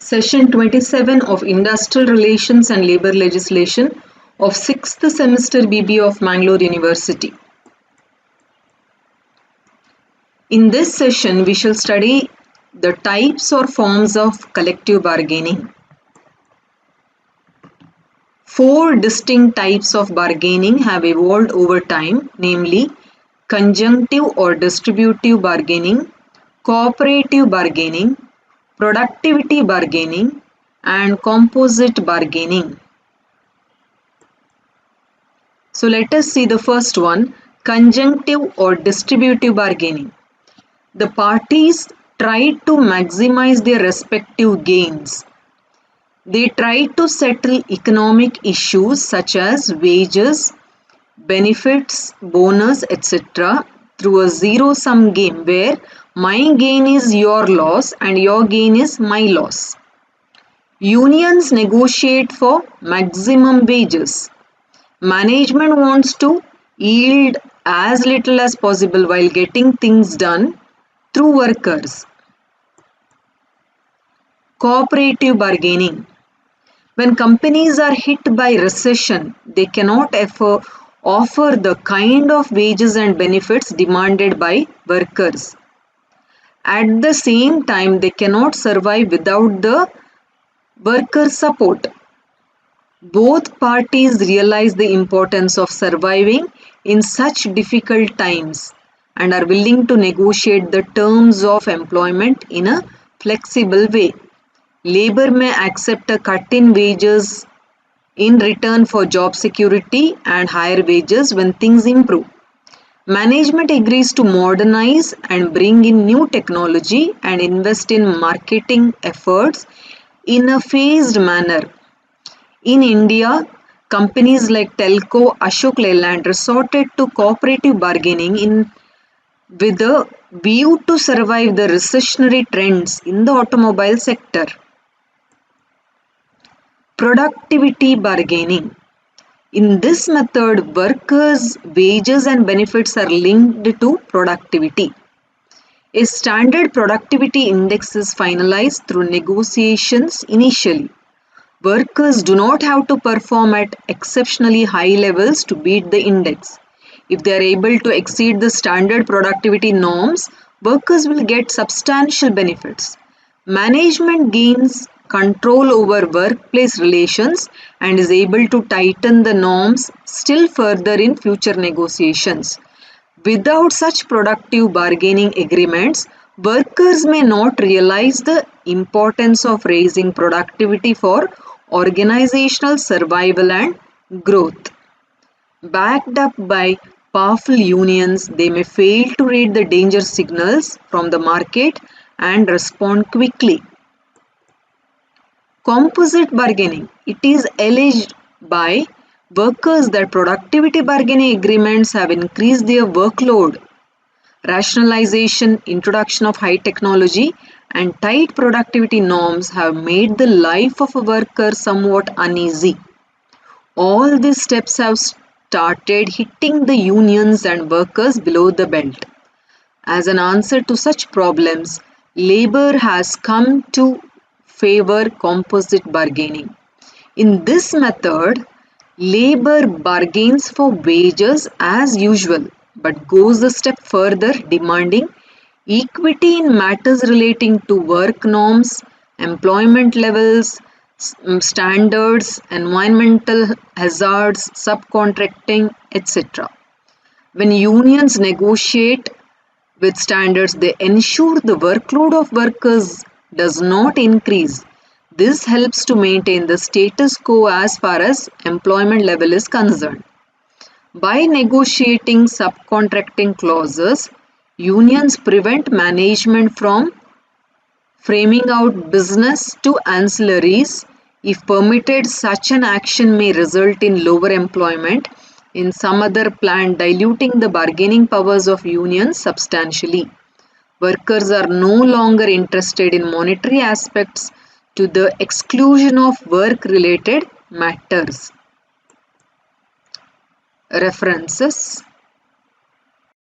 Session 27 of Industrial Relations and Labour Legislation of 6th semester BBA of Mangalore University. In this session, we shall study the types or forms of collective bargaining. Four distinct types of bargaining have evolved over time, namely conjunctive or distributive bargaining, cooperative bargaining, productivity bargaining, and composite bargaining. So let us see the first one, conjunctive or distributive bargaining. The parties try to maximize their respective gains. They try to settle economic issues such as wages, benefits, bonus, etc. through a zero-sum game where my gain is your loss and your gain is my loss. Unions negotiate for maximum wages. Management wants to yield as little as possible while getting things done through workers. Cooperative bargaining. When companies are hit by recession, they cannot offer the kind of wages and benefits demanded by workers. At the same time, they cannot survive without the worker support. Both parties realize the importance of surviving in such difficult times and are willing to negotiate the terms of employment in a flexible way. Labor may accept a cut in wages in return for job security and higher wages when things improve. Management agrees to modernize and bring in new technology and invest in marketing efforts in a phased manner. In India, companies like Telco, Ashok Leyland resorted to cooperative bargaining with a view to survive the recessionary trends in the automobile sector. Productivity bargaining. In this method, workers' wages and benefits are linked to productivity. A standard productivity index is finalized through negotiations initially. Workers do not have to perform at exceptionally high levels to beat the index. If they are able to exceed the standard productivity norms, workers will get substantial benefits. Management gains control over workplace relations and is able to tighten the norms still further in future negotiations. Without such productive bargaining agreements, workers may not realize the importance of raising productivity for organizational survival and growth. Backed up by powerful unions, they may fail to read the danger signals from the market and respond quickly. Composite bargaining. It is alleged by workers that productivity bargaining agreements have increased their workload. Rationalization, introduction of high technology, and tight productivity norms have made the life of a worker somewhat uneasy. All these steps have started hitting the unions and workers below the belt. As an answer to such problems, labor has come to favor composite bargaining. In this method, labor bargains for wages as usual but goes a step further, demanding equity in matters relating to work norms, employment levels, standards, environmental hazards, subcontracting, etc. When unions negotiate with standards, they ensure the workload of workers does not increase. This helps to maintain the status quo as far as employment level is concerned. By negotiating subcontracting clauses, unions prevent management from framing out business to ancillaries. If permitted, such an action may result in lower employment in some other plant, diluting the bargaining powers of unions substantially. Workers are no longer interested in monetary aspects to the exclusion of work-related matters. References.